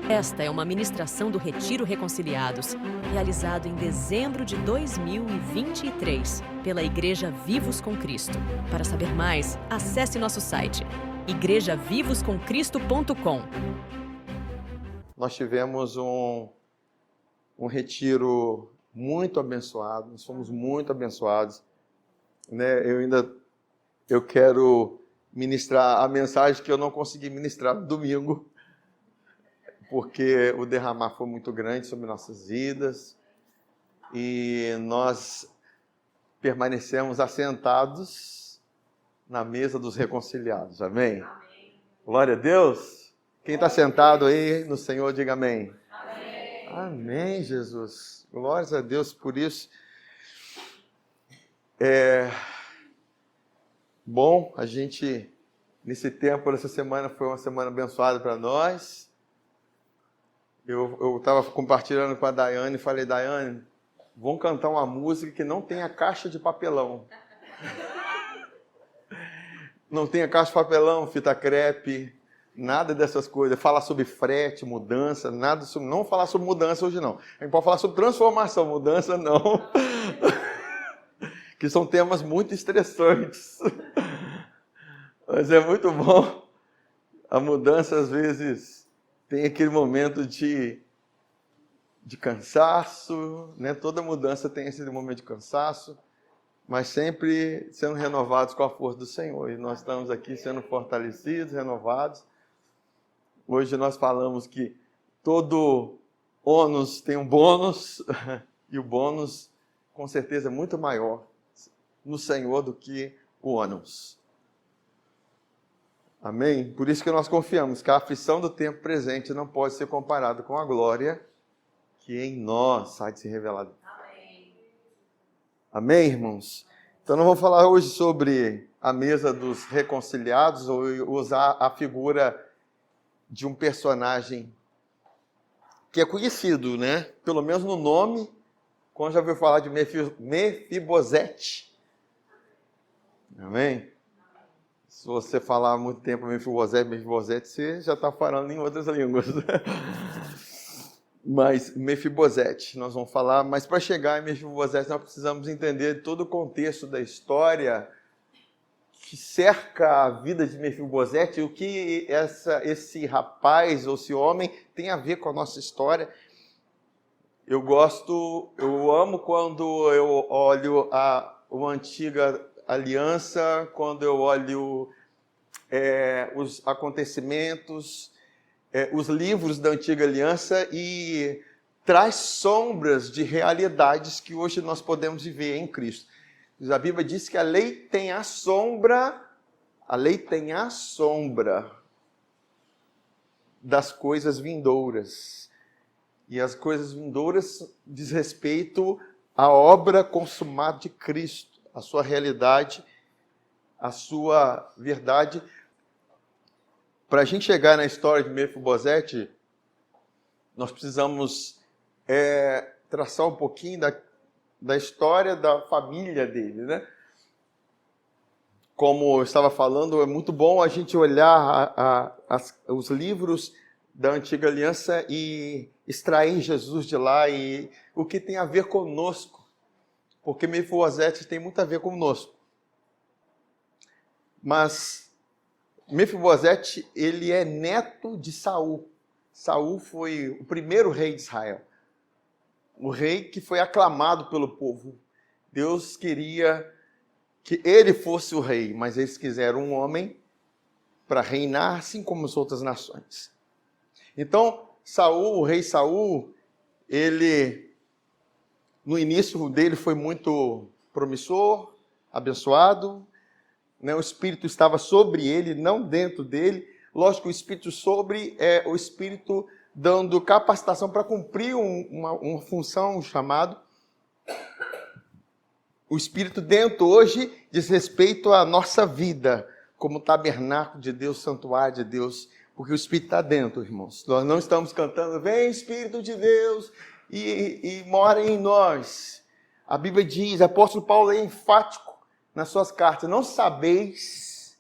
Esta é uma ministração do Retiro Reconciliados, realizado em dezembro de 2023, pela Igreja Vivos com Cristo. Para saber mais, acesse nosso site, igrejavivoscomcristo.com. Nós tivemos um retiro muito abençoado, nós fomos muito abençoados, né? Eu quero ministrar a mensagem que eu não consegui ministrar no domingo, porque o derramar foi muito grande sobre nossas vidas e nós permanecemos assentados na mesa dos reconciliados, amém? Glória a Deus! Quem está sentado aí no Senhor, diga amém. Amém. Amém, Jesus. Glórias a Deus por isso. Bom, a gente, nesse tempo, essa semana foi uma semana abençoada para nós. Eu estava compartilhando com a Daiane e falei, Daiane, vamos cantar uma música que não tenha caixa de papelão. Não tenha caixa de papelão, fita crepe, nada dessas coisas. Falar sobre frete, mudança, nada sobre... Não falar sobre mudança hoje, não. A gente pode falar sobre transformação, mudança não. Que são temas muito estressantes. Mas é muito bom. A mudança, às vezes, tem aquele momento de cansaço, né? Toda mudança tem esse momento de cansaço, mas sempre sendo renovados com a força do Senhor. E nós estamos aqui sendo fortalecidos, renovados. Hoje nós falamos que todo ônus tem um bônus, e o bônus, com certeza, é muito maior no Senhor do que o ônus. Amém? Por isso que nós confiamos que a aflição do tempo presente não pode ser comparada com a glória que em nós há de se revelar. Amém. Amém, irmãos? Então nós vamos falar hoje sobre a mesa dos reconciliados, ou usar a figura de um personagem que é conhecido, né? Pelo menos no nome, quando já ouviu falar de Mefibosete. Amém? Se você falar há muito tempo Mefibosete, você já está falando em outras línguas. Mas Mefibosete, nós vamos falar, mas para chegar em Mefibosete nós precisamos entender todo o contexto da história que cerca a vida de Mefibosete, o que esse rapaz ou esse homem tem a ver com a nossa história. Eu amo quando eu olho uma antiga aliança, quando eu olho os acontecimentos, os livros da antiga aliança, e traz sombras de realidades que hoje nós podemos viver em Cristo. A Bíblia diz que a lei tem a sombra das coisas vindouras. E as coisas vindouras diz respeito à obra consumada de Cristo, a sua realidade, a sua verdade. Para a gente chegar na história de Mefibosete, nós precisamos traçar um pouquinho da história da família dele, né? Como eu estava falando, é muito bom a gente olhar os livros da Antiga Aliança e extrair Jesus de lá e o que tem a ver conosco. Porque Mefibosete tem muito a ver conosco. Mas Mefibosete, ele é neto de Saul. Saul foi o primeiro rei de Israel. O rei que foi aclamado pelo povo. Deus queria que ele fosse o rei, mas eles quiseram um homem para reinar, assim como as outras nações. Então, Saul, o rei Saul, ele, no início dele foi muito promissor, abençoado, né? O Espírito estava sobre ele, não dentro dele. Lógico, o Espírito sobre é o Espírito dando capacitação para cumprir uma função, um chamado. O Espírito dentro hoje diz respeito à nossa vida, como tabernáculo de Deus, santuário de Deus, porque o Espírito está dentro, irmãos. Nós não estamos cantando, vem Espírito de Deus e mora em nós. A Bíblia diz, o apóstolo Paulo é enfático nas suas cartas, não sabeis,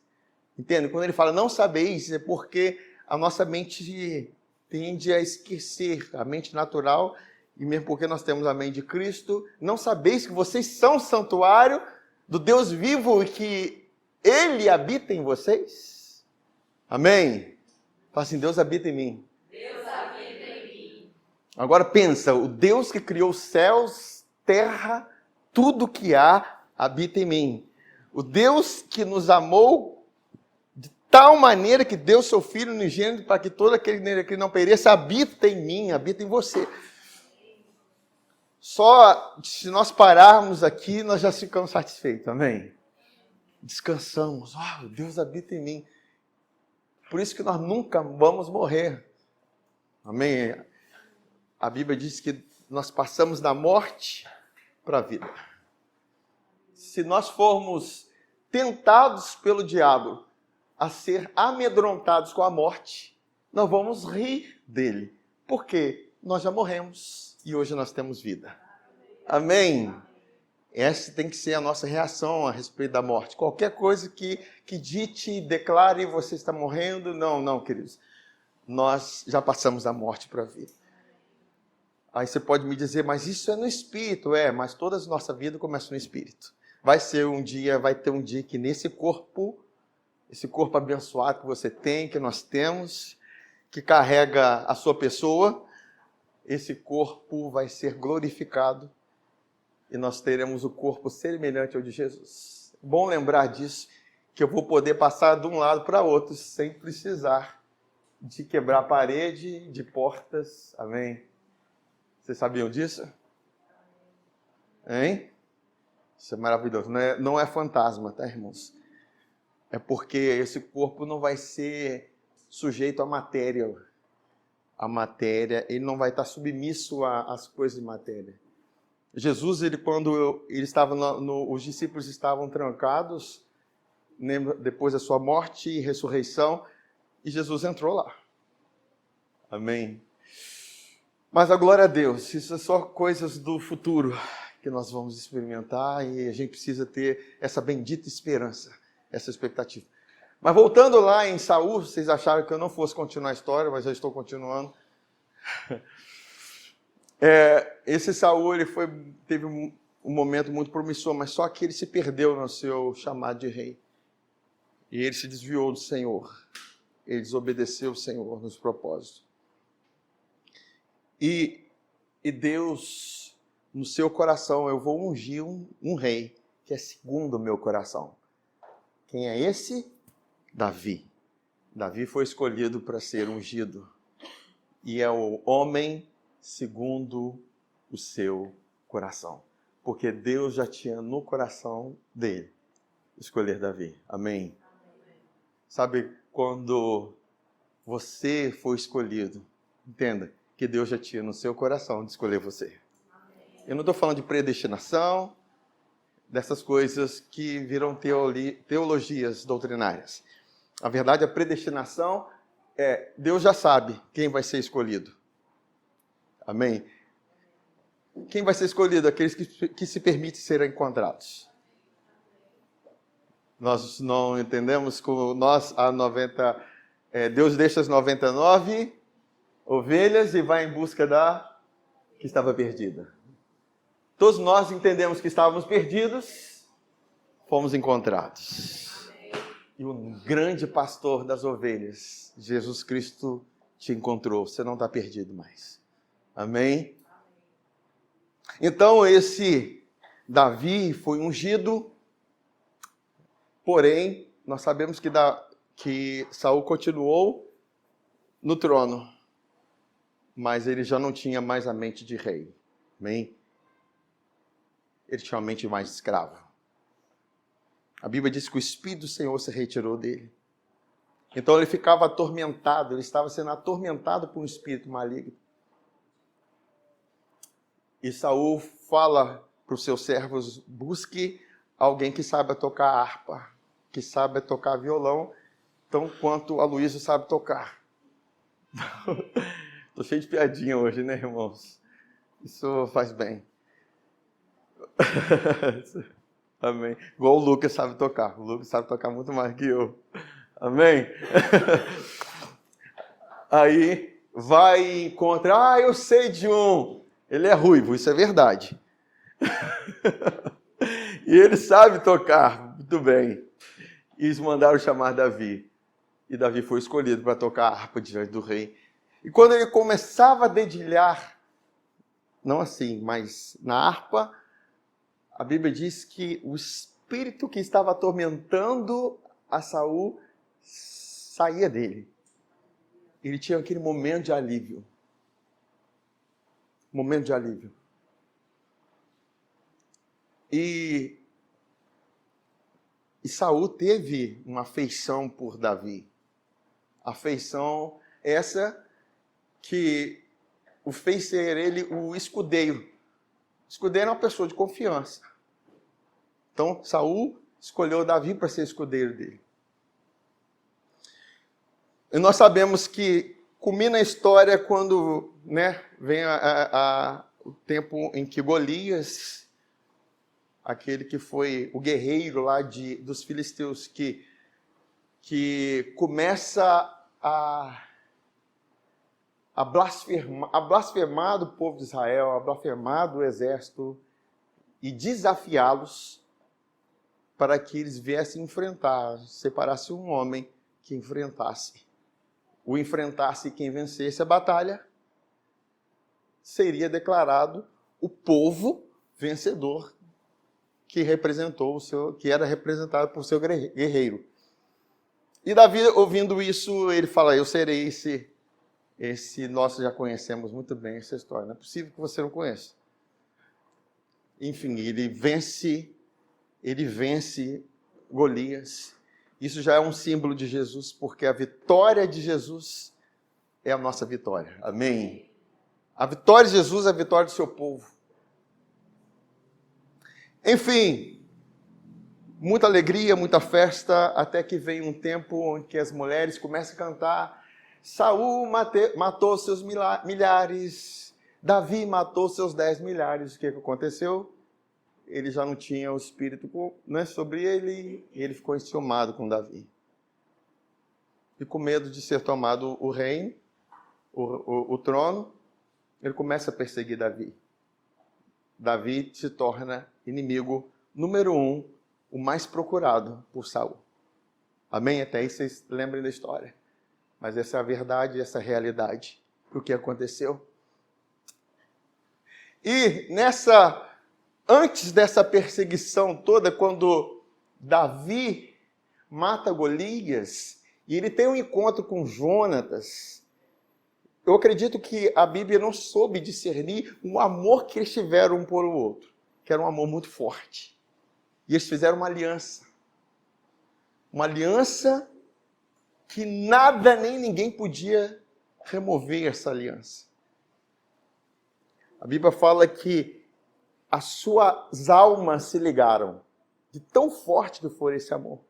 entende? Quando ele fala não sabeis, é porque a nossa mente tende a esquecer a mente natural, e mesmo porque nós temos a mente de Cristo, não sabeis que vocês são santuário do Deus vivo e que Ele habita em vocês? Amém? Fala assim, Deus habita em mim. Deus habita em mim. Agora pensa, o Deus que criou céus, terra, tudo que há, habita em mim. O Deus que nos amou de tal maneira que deu seu Filho unigênito para que todo aquele que não pereça habita em mim, habita em você. Só se nós pararmos aqui, nós já ficamos satisfeitos, amém? Descansamos, Deus habita em mim. Por isso que nós nunca vamos morrer, amém? A Bíblia diz que nós passamos da morte para a vida. Se nós formos tentados pelo diabo a ser amedrontados com a morte, nós vamos rir dele. Por quê? Nós já morremos e hoje nós temos vida. Amém? Essa tem que ser a nossa reação a respeito da morte. Qualquer coisa que dite, declare você está morrendo, não, queridos. Nós já passamos da morte para a vida. Aí você pode me dizer, mas isso é no espírito. Mas toda a nossa vida começa no espírito. Vai ter um dia que nesse corpo, esse corpo abençoado que você tem, que nós temos, que carrega a sua pessoa, esse corpo vai ser glorificado e nós teremos o corpo semelhante ao de Jesus. Bom lembrar disso, que eu vou poder passar de um lado para outro sem precisar de quebrar parede, de portas. Amém? Vocês sabiam disso? Hein? Isso é maravilhoso. Não é fantasma, tá, irmãos? É porque esse corpo não vai ser sujeito à matéria. A matéria, ele não vai estar submisso às coisas de matéria. Jesus, quando ele estava os discípulos estavam trancados, depois da sua morte e ressurreição, e Jesus entrou lá. Amém? Mas a glória a Deus, isso é só coisas do futuro que nós vamos experimentar e a gente precisa ter essa bendita esperança, essa expectativa. Mas voltando lá em Saul, vocês acharam que eu não fosse continuar a história, mas já estou continuando. Esse Saul, teve um momento muito promissor, mas só que ele se perdeu no seu chamado de rei. E ele se desviou do Senhor. Ele desobedeceu o Senhor nos propósitos. E Deus, no seu coração, eu vou ungir um rei, que é segundo o meu coração. Quem é esse? Davi. Davi foi escolhido para ser ungido. E é o homem segundo o seu coração. Porque Deus já tinha no coração dele escolher Davi. Amém? Sabe, quando você foi escolhido, entenda que Deus já tinha no seu coração de escolher você. Eu não estou falando de predestinação, dessas coisas que viram teologias doutrinárias. A verdade, a predestinação Deus já sabe quem vai ser escolhido. Amém? Quem vai ser escolhido? Aqueles que se permitem ser encontrados. Nós não entendemos como Deus deixa as 99 ovelhas e vai em busca da que estava perdida. Todos nós entendemos que estávamos perdidos, fomos encontrados. E o grande pastor das ovelhas, Jesus Cristo, te encontrou. Você não está perdido mais. Amém? Então, esse Davi foi ungido, porém, nós sabemos que Saul continuou no trono, mas ele já não tinha mais a mente de rei. Amém? Ele tinha uma mente mais escrava. A Bíblia diz que o Espírito do Senhor se retirou dele. Então ele ficava atormentado, ele estava sendo atormentado por um espírito maligno. E Saul fala para os seus servos, busque alguém que saiba tocar harpa, que saiba tocar violão, tão quanto a Luísa sabe tocar. Estou cheio de piadinha hoje, né, irmãos? Isso faz bem. Amém. Igual o Lucas sabe tocar. O Lucas sabe tocar muito mais que eu. Amém? Aí vai encontrar, eu sei de um, ele é ruivo, isso é verdade. E ele sabe tocar muito bem. E eles mandaram chamar Davi. E Davi foi escolhido para tocar a harpa diante do rei. E quando ele começava a dedilhar, não assim, mas na harpa, a Bíblia diz que o espírito que estava atormentando a Saul saía dele. Ele tinha aquele momento de alívio. Momento de alívio. E Saul teve uma afeição por Davi. Afeição essa que o fez ser ele o escudeiro. O escudeiro é uma pessoa de confiança. Então, Saul escolheu Davi para ser escudeiro dele. E nós sabemos que culmina a história quando, vem o tempo em que Golias, aquele que foi o guerreiro lá dos filisteus, que começa a blasfemar do povo de Israel, a blasfemar do exército e desafiá-los para que eles viessem enfrentar, separasse um homem que enfrentasse. O enfrentasse, quem vencesse a batalha seria declarado o povo vencedor que era representado por seu guerreiro. E Davi, ouvindo isso, ele fala: eu serei esse nós já conhecemos muito bem essa história. Não é possível que você não conheça. Enfim, ele vence Golias. Isso já é um símbolo de Jesus, porque a vitória de Jesus é a nossa vitória. Amém? A vitória de Jesus é a vitória do seu povo. Enfim, muita alegria, muita festa, até que vem um tempo em que as mulheres começam a cantar: Saul matou seus milhares, Davi matou seus 10 milhares. O que aconteceu? Ele já não tinha o espírito sobre ele, e ele ficou enciumado com Davi. E com medo de ser tomado o reino, o trono, ele começa a perseguir Davi. Davi se torna inimigo número 1, o mais procurado por Saul. Amém? Até aí vocês lembrem da história. Mas essa é a verdade, essa é a realidade. O que aconteceu? E antes dessa perseguição toda, quando Davi mata Golias, e ele tem um encontro com Jonatas, eu acredito que a Bíblia não soube discernir o amor que eles tiveram um por o outro, que era um amor muito forte. E eles fizeram uma aliança. Uma aliança que nada nem ninguém podia remover essa aliança. A Bíblia fala que as suas almas se ligaram, de tão forte que foi esse amor.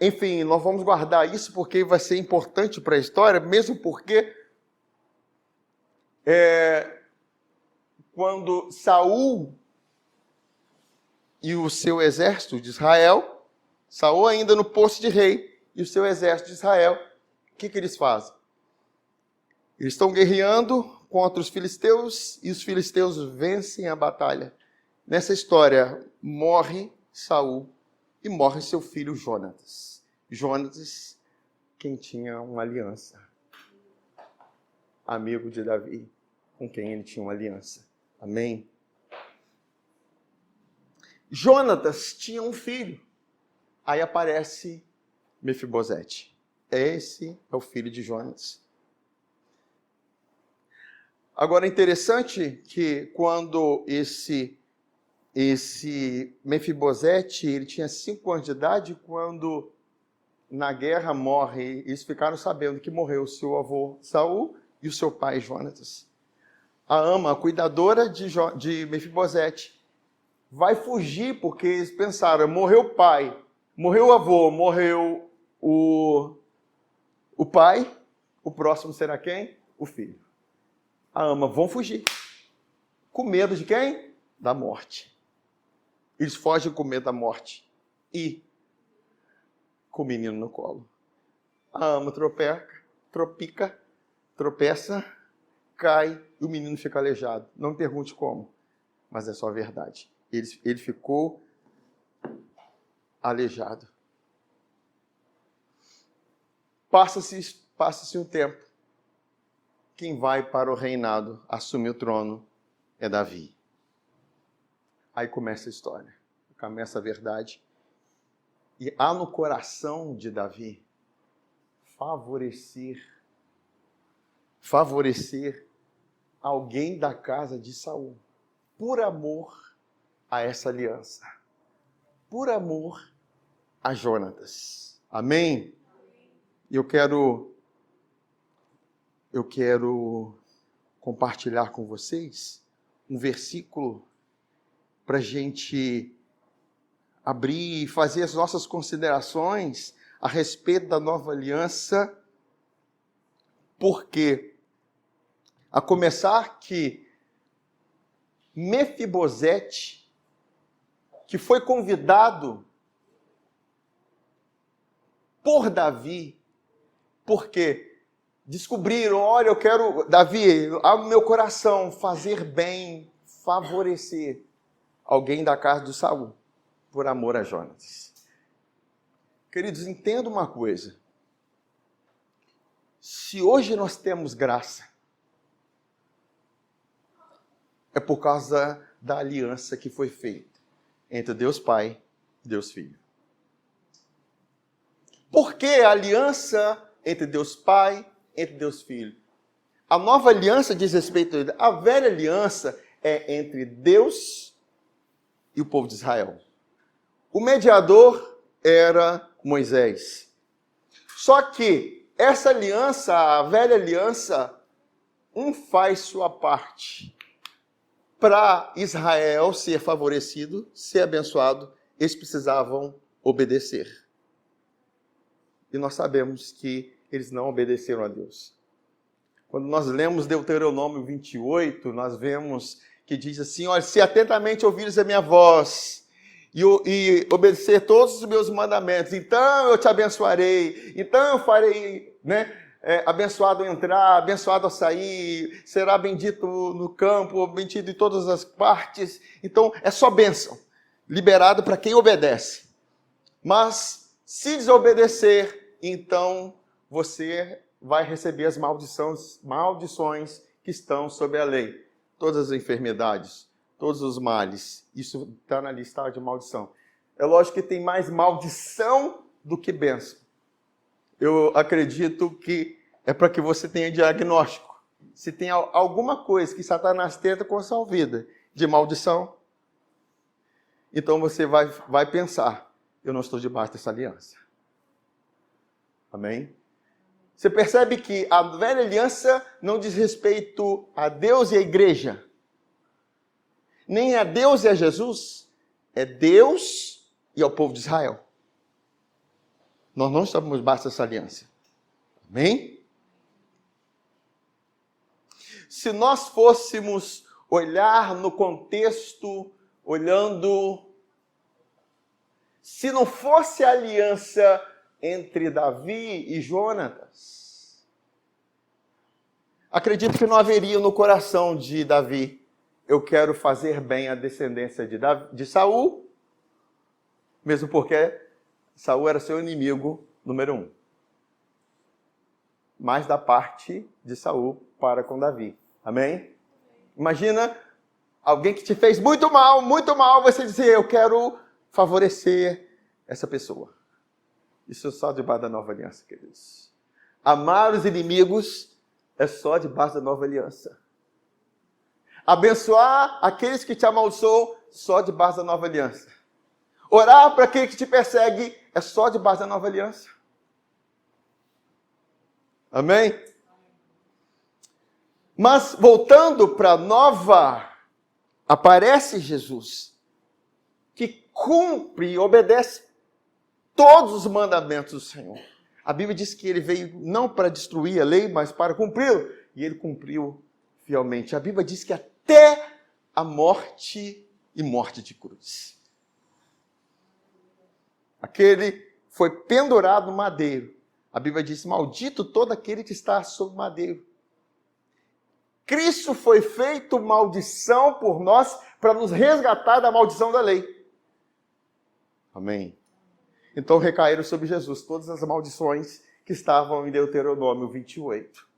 Enfim, nós vamos guardar isso porque vai ser importante para a história, mesmo porque quando Saul e o seu exército de Israel, Saul ainda no posto de rei, e o seu exército de Israel, o que eles fazem? Eles estão guerreando contra os filisteus, e os filisteus vencem a batalha. Nessa história, morre Saul e morre seu filho Jonatas. Jonatas, quem tinha uma aliança. Amigo de Davi, com quem ele tinha uma aliança. Amém? Jonatas tinha um filho. Aí aparece Mefibosete. Esse é o filho de Jonatas. Agora, é interessante que quando esse Mefibosete, ele tinha 5 anos de idade, quando na guerra morre, eles ficaram sabendo que morreu o seu avô Saul e o seu pai Jonatas. A ama, a cuidadora de Mefibosete, vai fugir porque eles pensaram: morreu o pai, morreu o avô, morreu o pai, o próximo será quem? O filho. A ama, vão fugir. Com medo de quem? Da morte. Eles fogem com medo da morte. E com o menino no colo. A ama tropeça tropeça, cai e o menino fica aleijado. Não me pergunte como, mas é só a verdade. Ele ficou aleijado. Passa-se um tempo. Quem vai para o reinado, assumir o trono, é Davi. Aí começa a história, começa a verdade. E há no coração de Davi favorecer alguém da casa de Saul, por amor a essa aliança, por amor a Jonatas. Amém? Eu quero compartilhar com vocês um versículo para a gente abrir e fazer as nossas considerações a respeito da nova aliança, porque, a começar que Mefibosete, que foi convidado por Davi, porque descobriram, olha, eu quero, Davi, abre o meu coração, fazer bem, favorecer alguém da casa de Saul, por amor a Jonatas. Queridos, entenda uma coisa. Se hoje nós temos graça, é por causa da aliança que foi feita entre Deus Pai e Deus Filho. Por que a aliança entre Deus Pai, entre Deus Filho? A nova aliança diz respeito a ele. A velha aliança é entre Deus e o povo de Israel. O mediador era Moisés. Só que essa aliança, a velha aliança, faz sua parte. Para Israel ser favorecido, ser abençoado, eles precisavam obedecer. E nós sabemos que eles não obedeceram a Deus. Quando nós lemos Deuteronômio 28, nós vemos que diz assim, olha, se atentamente ouvires a minha voz e obedecer todos os meus mandamentos, então eu te abençoarei, então eu farei, abençoado ao entrar, abençoado ao sair, será bendito no campo, bendito em todas as partes. Então é só bênção, liberado para quem obedece. Mas se desobedecer, então você vai receber as maldições que estão sob a lei. Todas as enfermidades, todos os males, isso está na lista de maldição. É lógico que tem mais maldição do que bênção. Eu acredito que é para que você tenha diagnóstico. Se tem alguma coisa que Satanás tenta com a sua vida de maldição, então você vai pensar, eu não estou debaixo dessa aliança. Amém? Você percebe que a velha aliança não diz respeito a Deus e a igreja. Nem a Deus e a Jesus. É Deus e ao povo de Israel. Nós não estamos debaixo dessa aliança. Amém? Se nós fôssemos olhar no contexto, se não fosse a aliança entre Davi e Jonatas, acredito que não haveria no coração de Davi, eu quero fazer bem a descendência de Saul, mesmo porque Saul era seu inimigo número 1. Mais da parte de Saul para com Davi. Amém? Imagina alguém que te fez muito mal, você dizer, eu quero favorecer essa pessoa. Isso é só debaixo da nova aliança, queridos. Amar os inimigos é só debaixo da nova aliança. Abençoar aqueles que te amaldiçoam, só debaixo da nova aliança. Orar para aquele que te persegue, é só debaixo da nova aliança. Amém? Mas voltando para a nova, aparece Jesus, que cumpre e obedece todos os mandamentos do Senhor. A Bíblia diz que ele veio não para destruir a lei, mas para cumpri-lo. E ele cumpriu fielmente. A Bíblia diz que até a morte e morte de cruz. Aquele foi pendurado no madeiro A Bíblia diz: maldito todo aquele que está sob o madeiro. Cristo foi feito maldição por nós para nos resgatar da maldição da lei. Amém. Então recaíram sobre Jesus todas as maldições que estavam em Deuteronômio 28.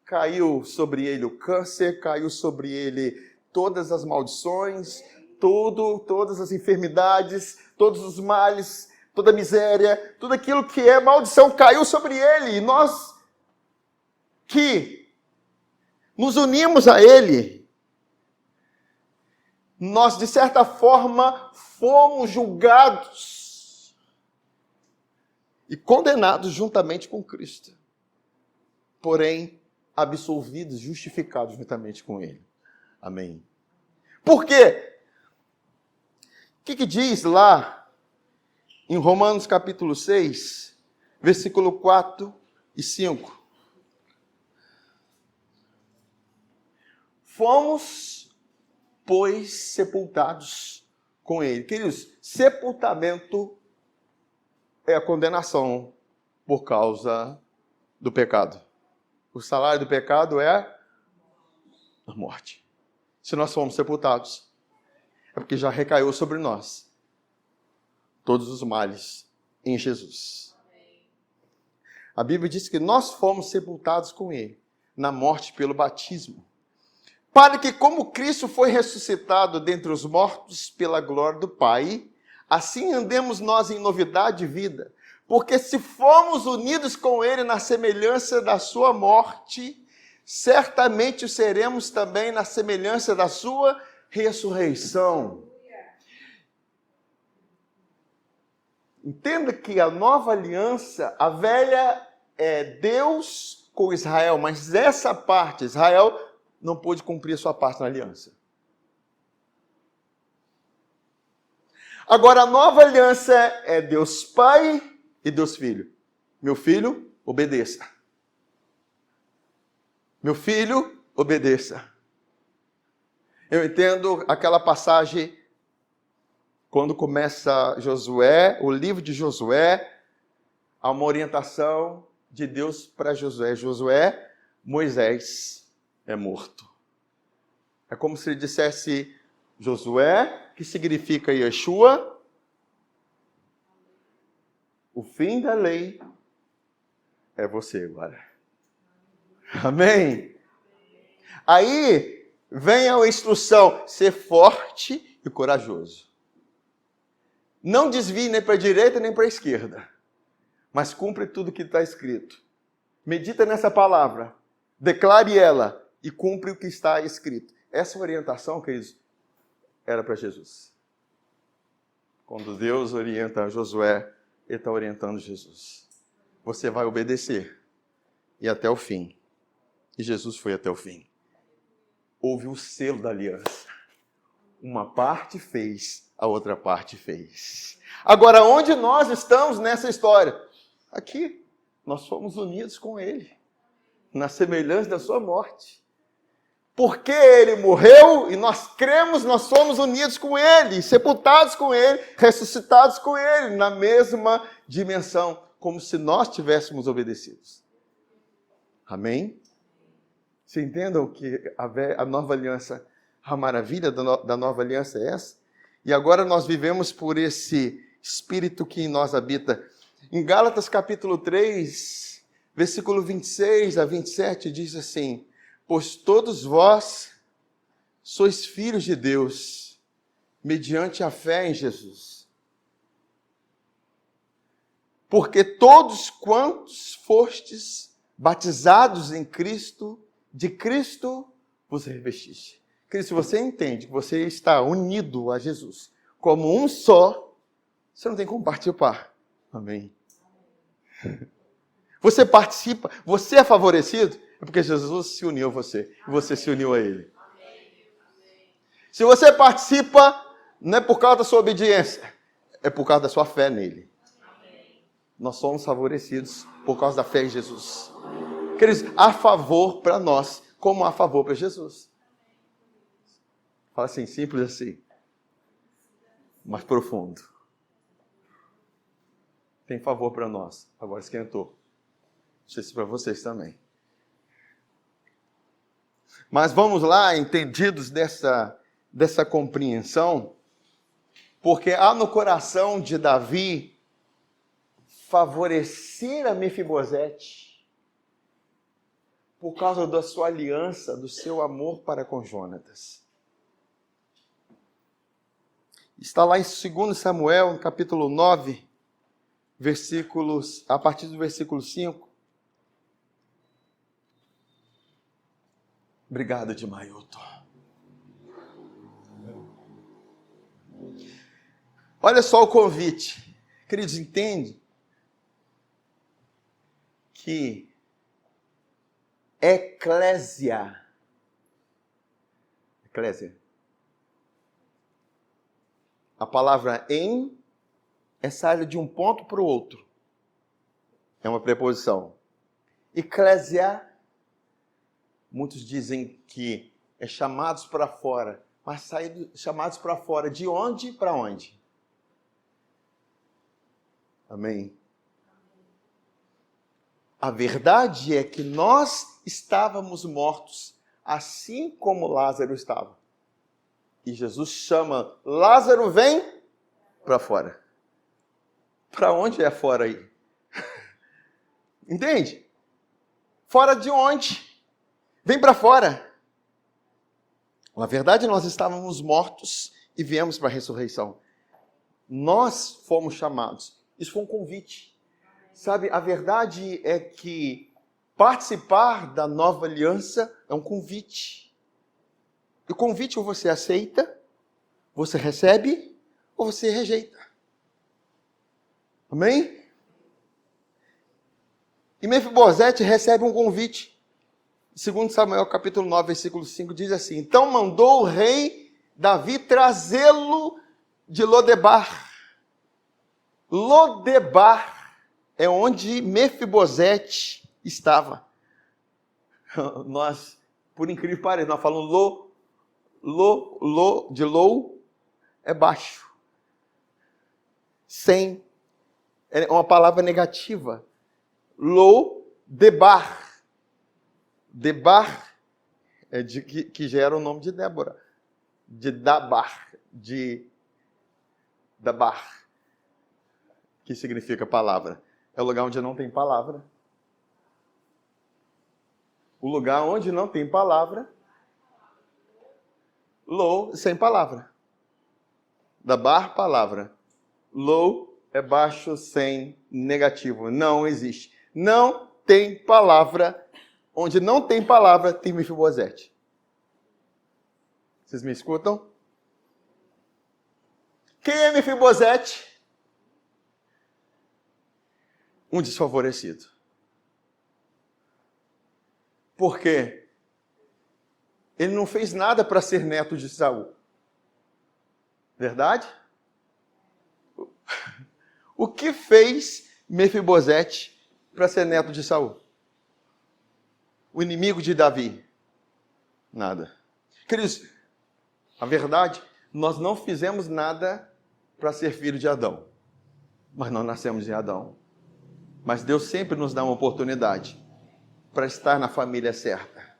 Caiu sobre ele o câncer, caiu sobre ele todas as maldições, todas as enfermidades, todos os males, toda a miséria, tudo aquilo que é maldição caiu sobre ele. E nós que nos unimos a ele, nós de certa forma fomos julgados e condenados juntamente com Cristo, porém absolvidos, justificados juntamente com ele. Amém. Por quê? O que diz lá em Romanos capítulo 6, versículo 4 e 5? Fomos, pois, sepultados com ele. Queridos, sepultamento é a condenação por causa do pecado. O salário do pecado é a morte. Se nós fomos sepultados, é porque já recaiu sobre nós todos os males em Jesus. A Bíblia diz que nós fomos sepultados com ele na morte pelo batismo, para que, como Cristo foi ressuscitado dentre os mortos pela glória do Pai, assim andemos nós em novidade de vida. Porque se formos unidos com ele na semelhança da sua morte, certamente o seremos também na semelhança da sua ressurreição. Entenda que a nova aliança, a velha é Deus com Israel, mas essa parte, Israel não pôde cumprir a sua parte na aliança. Agora, a nova aliança é Deus Pai e Deus Filho. Meu filho, obedeça. Meu filho, obedeça. Eu entendo aquela passagem quando começa Josué, o livro de Josué, há uma orientação de Deus para Josué. Josué, Moisés é morto. É como se ele dissesse: Josué, que significa Yeshua, o fim da lei é você agora. Amém? Aí vem a instrução: ser forte e corajoso. Não desvie nem para a direita nem para a esquerda, mas cumpre tudo que está escrito. Medita nessa palavra, declare ela e cumpre o que está escrito. Essa orientação, queridos, era para Jesus. Quando Deus orienta Josué, ele está orientando Jesus. Você vai obedecer e até o fim. E Jesus foi até o fim. Houve o selo da aliança. Uma parte fez, a outra parte fez. Agora, onde nós estamos nessa história? Aqui, nós fomos unidos com ele, na semelhança da sua morte. Porque ele morreu e nós cremos, nós somos unidos com ele, sepultados com ele, ressuscitados com ele, na mesma dimensão, como se nós tivéssemos obedecidos. Amém? Vocês entendam que a nova aliança, a maravilha da nova aliança é essa? E agora nós vivemos por esse Espírito que em nós habita. Em Gálatas capítulo 3, versículo 26 a 27, diz assim: pois todos vós sois filhos de Deus, mediante a fé em Jesus. Porque todos quantos fostes batizados em Cristo, de Cristo vos revestiste. Cristo, se você entende que você está unido a Jesus como um só, você não tem como participar. Amém. Você participa, você é favorecido, é porque Jesus se uniu a você e você se uniu a ele. Se você participa, não é por causa da sua obediência, é por causa da sua fé nele. Nós somos favorecidos por causa da fé em Jesus. Queridos, há favor para nós, como há favor para Jesus. Fala assim, simples assim, mas profundo. Tem favor para nós, agora esquentou. sei se para vocês também. Mas vamos lá, entendidos dessa compreensão, porque há no coração de Davi favorecer a Mefibosete por causa da sua aliança, do seu amor para com Jonatas. Está lá em 2 Samuel, no capítulo 9, a partir do versículo 5. Obrigado, Dimailton. Olha só o convite. Queridos, entende que eclésia, a palavra em é sair de um ponto para o outro. É uma preposição. Eclésia, muitos dizem que é chamados para fora, mas chamados para fora de onde para onde? Amém? A verdade é que nós estávamos mortos, assim como Lázaro estava. E Jesus chama, Lázaro, vem para fora. Para onde é fora aí? Entende? Fora de onde? Vem para fora. Na verdade, nós estávamos mortos e viemos para a ressurreição. Nós fomos chamados. Isso foi um convite. Sabe, a verdade é que participar da nova aliança é um convite. E o convite ou você aceita, você recebe, ou você rejeita. Amém? E Mefibosete recebe um convite. 2 Samuel capítulo 9, versículo 5 diz assim: então mandou o rei Davi trazê-lo de Lodebar. Lodebar é onde Mefibosete estava. Nós, por incrível que pareça, nós falamos de low é baixo. Sem, é uma palavra negativa. Lodebar. Debar é que gera o nome de Débora. De Dabar. Dabar. Que significa palavra. É o lugar onde não tem palavra. O lugar onde não tem palavra. Low, sem palavra. Dabar, palavra. Low é baixo, sem, negativo. Não existe. Não tem palavra. Onde não tem palavra, tem Mefibosete. Vocês me escutam? Quem é Mefibosete? Um desfavorecido. Por quê? Ele não fez nada para ser neto de Saul. Verdade? O que fez Mefibosete para ser neto de Saul? O inimigo de Davi? Nada. Queridos, a verdade, nós não fizemos nada para ser filho de Adão. Mas nós nascemos em Adão. Mas Deus sempre nos dá uma oportunidade para estar na família certa,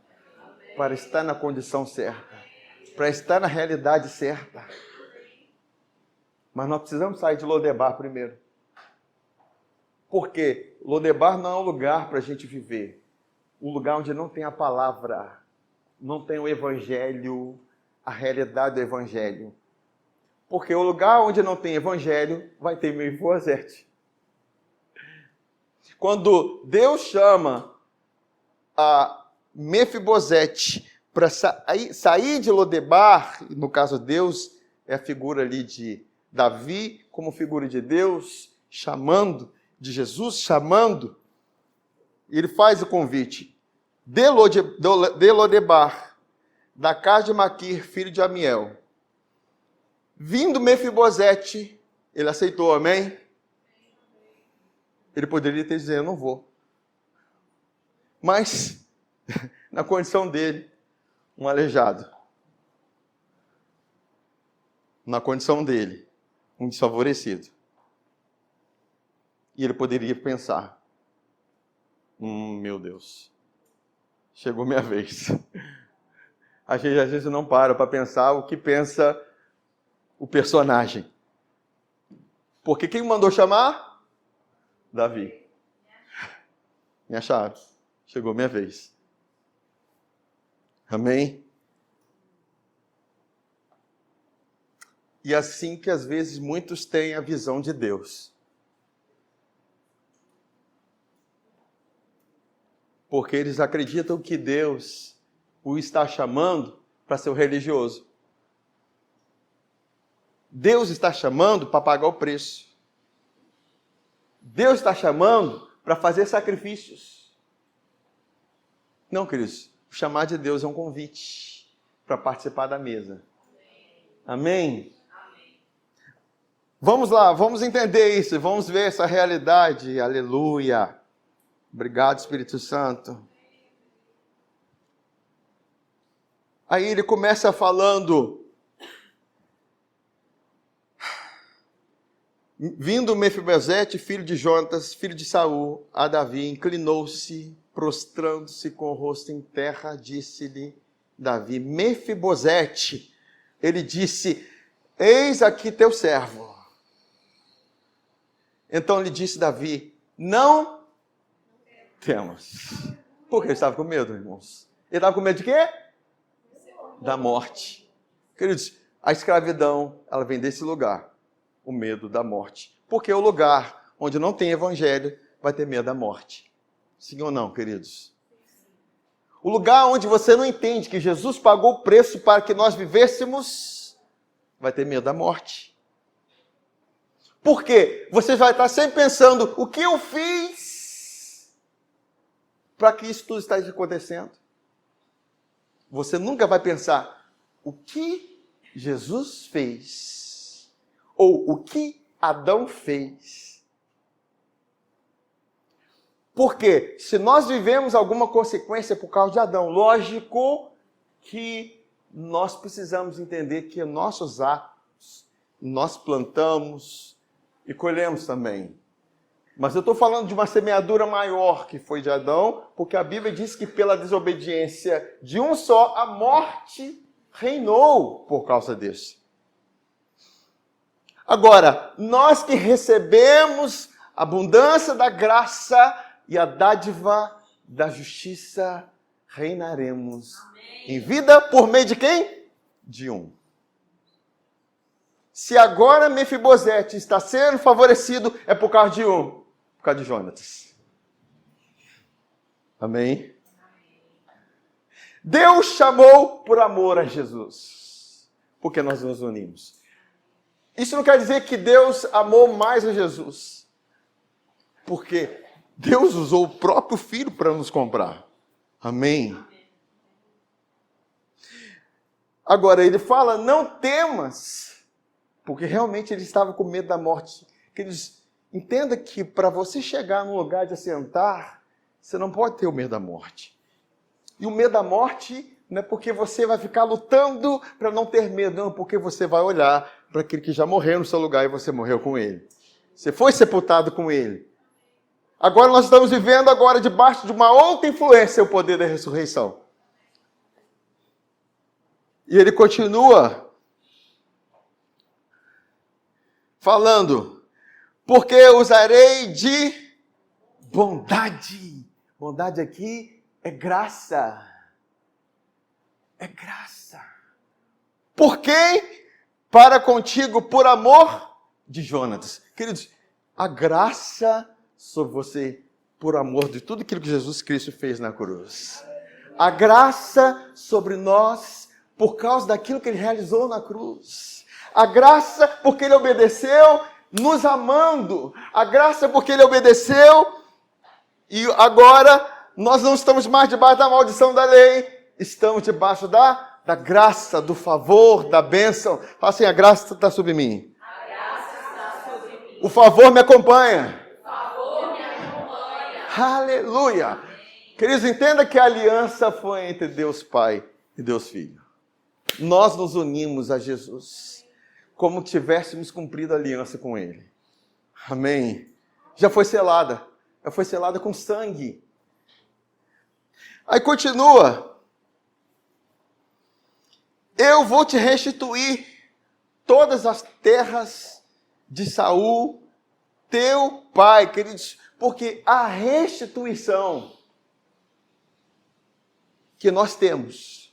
para estar na condição certa, para estar na realidade certa. Mas nós precisamos sair de Lodebar primeiro. Porque Lodebar não é um lugar para a gente viver. Um lugar onde não tem a palavra, não tem o evangelho, a realidade do evangelho. Porque o lugar onde não tem evangelho, vai ter Mefibosete. Quando Deus chama a Mefibosete para sair de Lodebar, no caso Deus é a figura ali de Davi, como figura de Deus, chamando, de Jesus chamando, ele faz o convite. De Lodebar, da casa de Maquir, filho de Amiel. Vindo Mefibosete, ele aceitou, amém? Ele poderia ter dito, eu não vou. Mas, na condição dele, um aleijado. Na condição dele, um desfavorecido. E ele poderia pensar, Meu Deus. Chegou minha vez. Às vezes eu não paro para pensar o que pensa o personagem. Porque quem mandou chamar? Davi. Me acharam. Chegou minha vez. Amém? E assim que às vezes muitos têm a visão de Deus. Porque eles acreditam que Deus o está chamando para ser um religioso. Deus está chamando para pagar o preço. Deus está chamando para fazer sacrifícios. Não, queridos. O chamar de Deus é um convite para participar da mesa. Amém? Amém? Vamos lá, vamos entender isso. Vamos ver essa realidade. Aleluia. Obrigado, Espírito Santo. Aí ele começa falando: vindo Mefibosete, filho de Jonatas, filho de Saul, a Davi, inclinou-se, prostrando-se com o rosto em terra, disse-lhe Davi: Mefibosete. Ele disse: eis aqui teu servo. Então lhe disse Davi: não temas. Por que ele estava com medo, irmãos? Ele estava com medo de quê? Da morte. Queridos, a escravidão, ela vem desse lugar. O medo da morte. Porque o lugar onde não tem evangelho vai ter medo da morte. Sim ou não, queridos? O lugar onde você não entende que Jesus pagou o preço para que nós vivêssemos, vai ter medo da morte. Por quê? Você vai estar sempre pensando: o que eu fiz para que isso tudo esteja acontecendo? Você nunca vai pensar: o que Jesus fez? Ou o que Adão fez? Porque se nós vivemos alguma consequência por causa de Adão, lógico que nós precisamos entender que nossos atos, nós plantamos e colhemos também. Mas eu estou falando de uma semeadura maior que foi de Adão, porque a Bíblia diz que pela desobediência de um só, a morte reinou por causa desse. Agora, nós que recebemos a abundância da graça e a dádiva da justiça, reinaremos. Amém. Em vida por meio de quem? De um. Se agora Mefibosete está sendo favorecido, é por causa de um. Por causa de Jonatas. Amém? Deus chamou por amor a Jesus. Porque nós nos unimos. Isso não quer dizer que Deus amou mais a Jesus. Porque Deus usou o próprio Filho para nos comprar. Amém? Agora ele fala: não temas. Porque realmente ele estava com medo da morte. Queridos, entenda que para você chegar num lugar de assentar, você não pode ter o medo da morte. E o medo da morte não é porque você vai ficar lutando para não ter medo, não, porque você vai olhar para aquele que já morreu no seu lugar e você morreu com ele. Você foi sepultado com ele. Agora nós estamos vivendo agora debaixo de uma outra influência, o poder da ressurreição. E ele continua falando: porque usarei de bondade. Bondade aqui é graça. É graça. Por quem? Para contigo, por amor de Jonatas. Queridos, a graça sobre você, por amor de tudo aquilo que Jesus Cristo fez na cruz. A graça sobre nós, por causa daquilo que ele realizou na cruz. A graça porque ele obedeceu, nos amando. A graça porque ele obedeceu, e agora nós não estamos mais debaixo da maldição da lei, estamos debaixo da graça, do favor, da bênção. Fala assim: a graça está sobre mim. A graça está sobre mim. O favor me acompanha. O favor me acompanha. Aleluia. Queridos, entenda que a aliança foi entre Deus Pai e Deus Filho. Nós nos unimos a Jesus como tivéssemos cumprido a aliança com Ele. Amém. Já foi selada. Já foi selada com sangue. Aí continua. Eu vou te restituir todas as terras de Saul, teu pai, queridos, porque a restituição que nós temos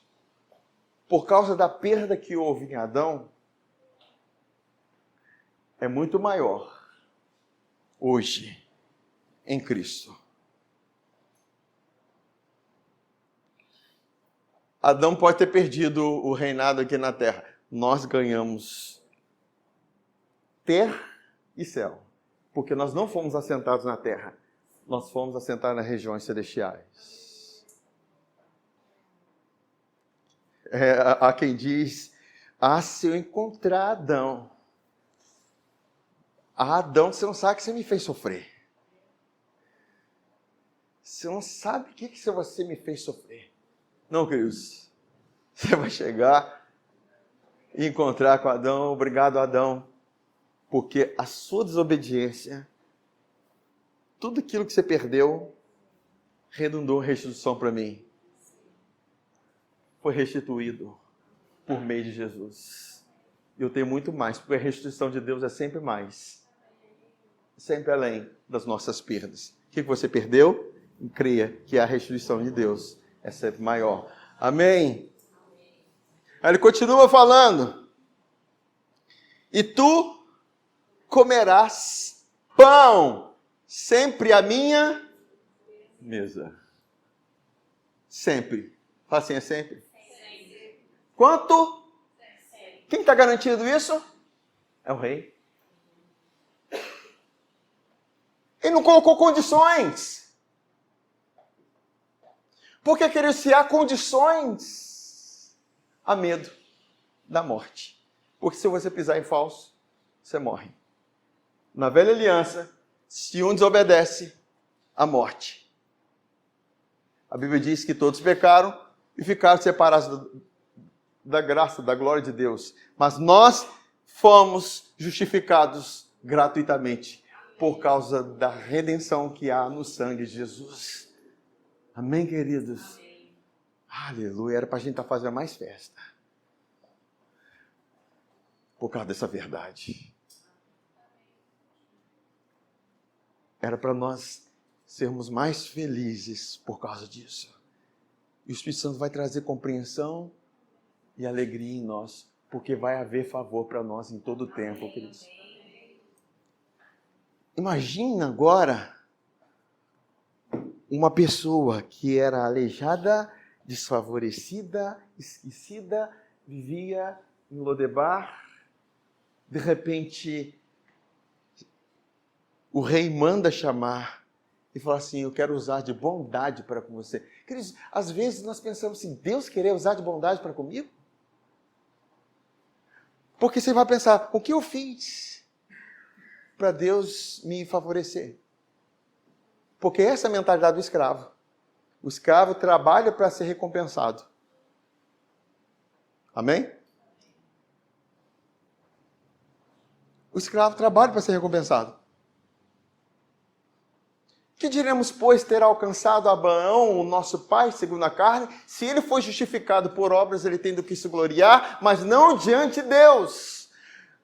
por causa da perda que houve em Adão é muito maior hoje em Cristo. Adão pode ter perdido o reinado aqui na terra. Nós ganhamos terra e céu. Porque nós não fomos assentados na terra. Nós fomos assentados nas regiões celestiais. Há quem diz, se eu encontrar Adão. Adão, você não sabe que você me fez sofrer. Você não sabe o que você me fez sofrer. Não, queridos. Você vai chegar e encontrar com Adão. Obrigado, Adão. Porque a sua desobediência, tudo aquilo que você perdeu, redundou em restituição para mim. Foi restituído por meio de Jesus. E eu tenho muito mais, porque a restituição de Deus é sempre mais. Sempre além das nossas perdas. O que você perdeu? Creia que a restituição de Deus é sempre maior. Amém? Aí ele continua falando. E tu comerás pão sempre à minha mesa. Sempre. Fala assim, é sempre? Sempre. Quanto? Sempre. Quem está garantindo isso? É o rei. Ele não colocou condições. Porque, querido, se há condições, há medo da morte. Porque se você pisar em falso, você morre. Na velha aliança, se um desobedece, a morte. A Bíblia diz que todos pecaram e ficaram separados da graça, da glória de Deus. Mas nós fomos justificados gratuitamente por causa da redenção que há no sangue de Jesus. Amém, queridos? Amém. Aleluia. Era para a gente estar fazendo mais festa. Por causa dessa verdade. Era para nós sermos mais felizes por causa disso. E o Espírito Santo vai trazer compreensão e alegria em nós, porque vai haver favor para nós em todo o tempo, queridos. Imagina agora uma pessoa que era aleijada, desfavorecida, esquecida, vivia em Lodebar. De repente, o rei manda chamar e fala assim, eu quero usar de bondade para com você. Queridos, às vezes nós pensamos assim, Deus querer usar de bondade para comigo? Porque você vai pensar, o que eu fiz para Deus me favorecer? Porque essa é a mentalidade do escravo. O escravo trabalha para ser recompensado. Amém? O escravo trabalha para ser recompensado. Que diremos, pois, ter alcançado Abraão, o nosso pai, segundo a carne? Se ele foi justificado por obras, ele tem do que se gloriar, mas não diante de Deus.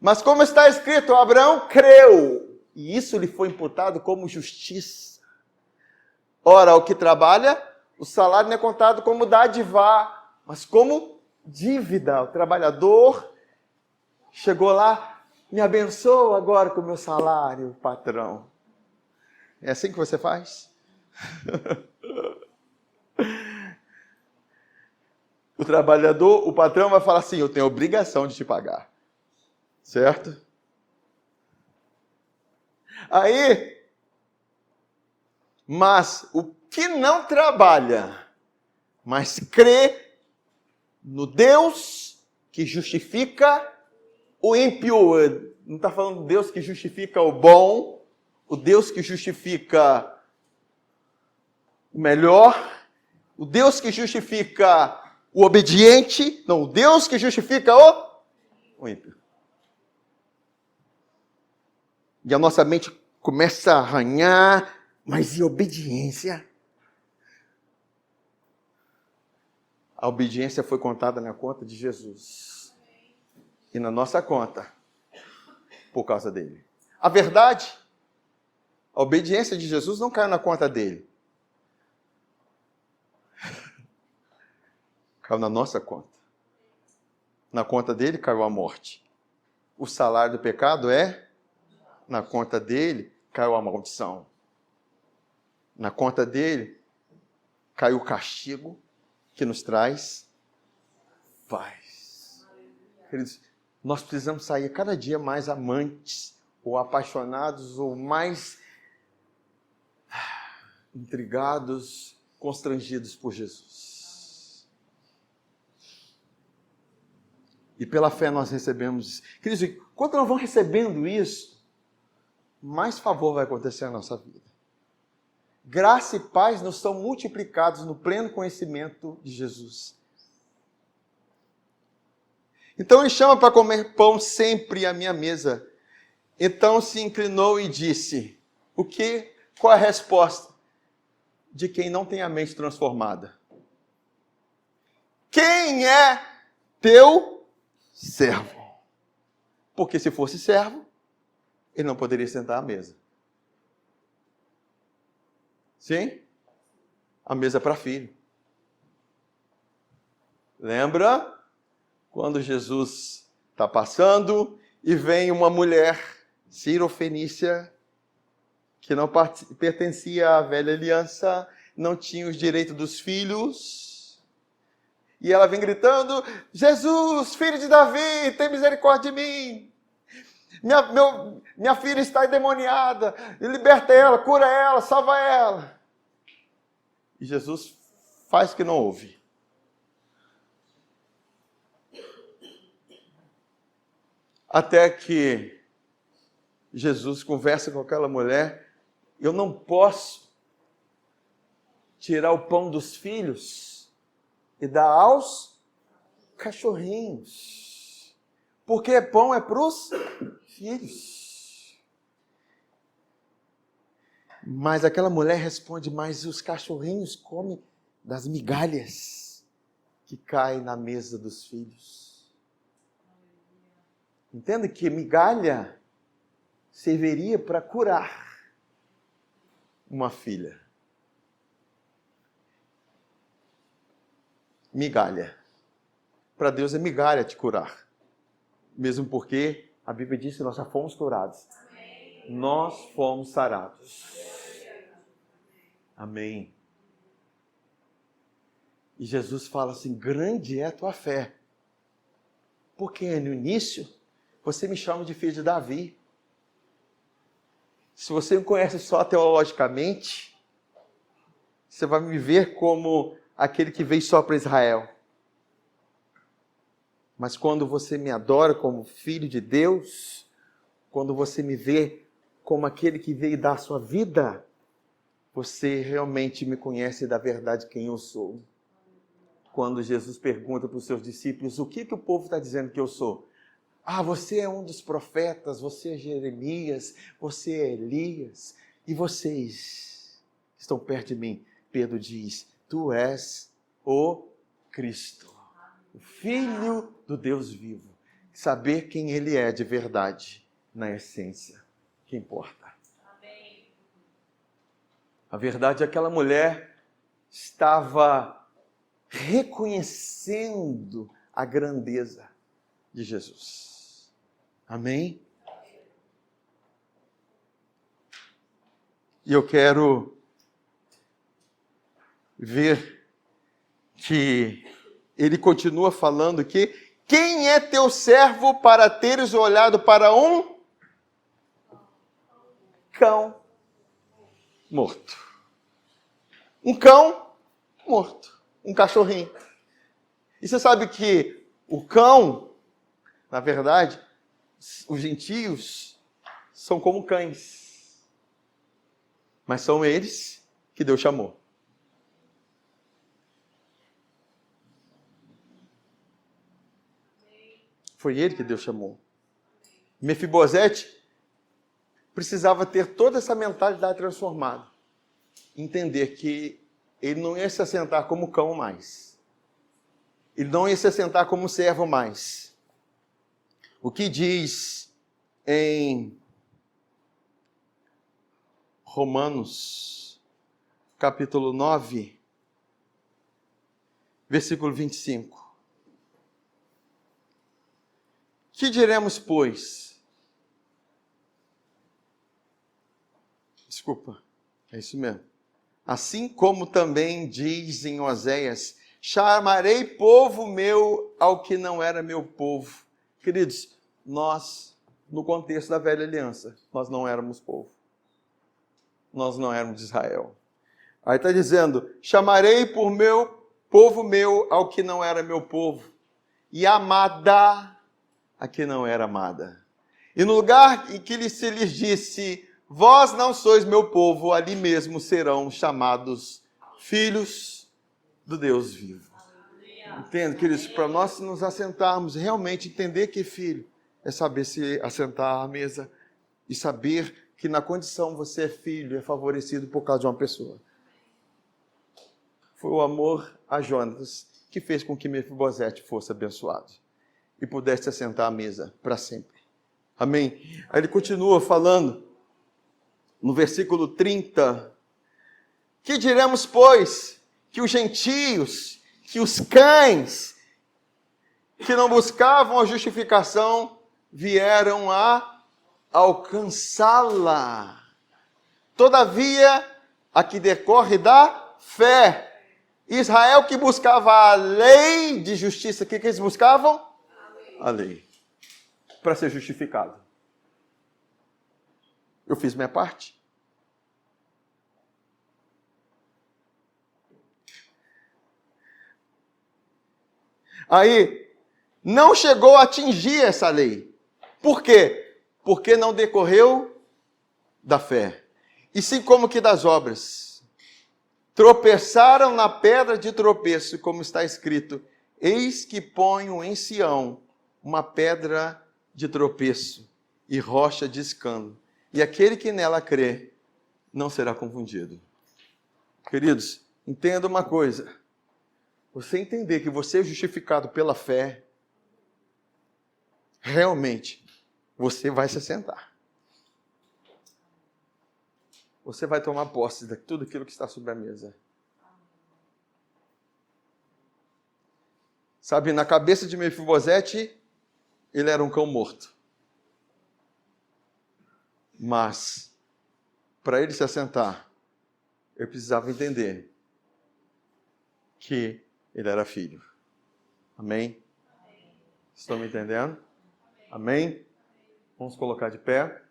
Mas como está escrito, Abraão creu, e isso lhe foi imputado como justiça. Ora, o que trabalha, o salário não é contado como dádiva, mas como dívida. O trabalhador chegou lá, me abençoa agora com o meu salário, patrão. É assim que você faz? O trabalhador, o patrão vai falar assim, eu tenho obrigação de te pagar. Certo? Aí, mas o que não trabalha, mas crê no Deus que justifica o ímpio. Não está falando Deus que justifica o bom, o Deus que justifica o melhor, o Deus que justifica o obediente, não, o Deus que justifica o ímpio. E a nossa mente começa a arranhar, mas e obediência? A obediência foi contada na conta de Jesus. E na nossa conta, por causa dele. A verdade, a obediência de Jesus não caiu na conta dele. Caiu na nossa conta. Na conta dele caiu a morte. O salário do pecado é, na conta dele caiu a maldição. Na conta dele caiu o castigo que nos traz paz. Queridos, nós precisamos sair cada dia mais amantes, ou apaixonados, ou mais intrigados, constrangidos por Jesus. E pela fé nós recebemos. Queridos, quando nós vamos recebendo isso, mais favor vai acontecer na nossa vida. Graça e paz nos são multiplicados no pleno conhecimento de Jesus. Então ele chama para comer pão sempre à minha mesa. Então se inclinou e disse, qual é a resposta de quem não tem a mente transformada? Quem é teu servo? Porque se fosse servo, ele não poderia sentar à mesa. Sim? A mesa para filho. Lembra? Quando Jesus está passando e vem uma mulher cirofenícia que não pertencia à velha aliança, não tinha os direitos dos filhos. E ela vem gritando, Jesus, filho de Davi, tem misericórdia de mim. Minha filha está endemoniada, liberta ela, cura ela, salva ela. E Jesus faz que não ouve. Até que Jesus conversa com aquela mulher, eu não posso tirar o pão dos filhos e dar aos cachorrinhos. Porque pão é para os filhos. Mas aquela mulher responde, mas os cachorrinhos comem das migalhas que caem na mesa dos filhos. Entenda que migalha serviria para curar uma filha. Migalha. Para Deus é migalha te curar. Mesmo porque a Bíblia diz que nós já fomos curados. Amém. Nós fomos sarados. Amém. E Jesus fala assim, grande é a tua fé. Porque no início, você me chama de filho de Davi. Se você me conhece só teologicamente, você vai me ver como aquele que veio só para Israel. Mas quando você me adora como filho de Deus, quando você me vê como aquele que veio dar a sua vida, você realmente me conhece da verdade quem eu sou. Quando Jesus pergunta para os seus discípulos, o que o povo está dizendo que eu sou? Ah, você é um dos profetas, você é Jeremias, você é Elias, e vocês estão perto de mim. Pedro diz, tu és o Cristo, o Filho do Deus vivo. Saber quem Ele é de verdade, na essência, que importa. Amém. A verdade é que aquela mulher estava reconhecendo a grandeza de Jesus. Amém? E eu quero ver que ele continua falando que quem é teu servo para teres olhado para um cão morto? Um cão morto. Um cachorrinho. E você sabe que o cão, na verdade, os gentios são como cães. Mas são eles que Deus chamou. Foi ele que Deus chamou. Mefibosete precisava ter toda essa mentalidade transformada. Entender que ele não ia se assentar como cão mais. Ele não ia se assentar como servo mais. O que diz em Romanos, capítulo 9, versículo 25. Que diremos, pois? Desculpa, é isso mesmo. Assim como também diz em Oséias, chamarei povo meu ao que não era meu povo. Queridos, nós, no contexto da velha aliança, nós não éramos povo. Nós não éramos de Israel. Aí está dizendo, chamarei por meu povo meu ao que não era meu povo, e amada a que não era amada. E no lugar em que se lhes disse, vós não sois meu povo, ali mesmo serão chamados filhos do Deus vivo. Entende, queridos? Para nós nos assentarmos, realmente entender que filho é saber se assentar à mesa e saber que na condição você é filho, é favorecido por causa de uma pessoa. Foi o amor a Jonatas que fez com que Mefibosete fosse abençoado e pudesse assentar à mesa para sempre. Amém? Aí ele continua falando no versículo 30. Que diremos, pois, que os gentios, que os cães, que não buscavam a justificação, vieram a alcançá-la. Todavia, a que decorre da fé. Israel que buscava a lei de justiça, o que eles buscavam? A lei. Para ser justificado. Eu fiz minha parte. Aí, não chegou a atingir essa lei. Por quê? Porque não decorreu da fé. E sim como que das obras. Tropeçaram na pedra de tropeço, como está escrito, eis que ponho em Sião uma pedra de tropeço e rocha de escândalo. E aquele que nela crê não será confundido. Queridos, entenda uma coisa. Você entender que você é justificado pela fé, realmente, você vai se assentar. Você vai tomar posse de tudo aquilo que está sobre a mesa. Sabe, na cabeça de Mefibosete, ele era um cão morto. Mas, para ele se assentar, eu precisava entender que ele era filho. Amém? Estão me entendendo? Amém? Vamos colocar de pé.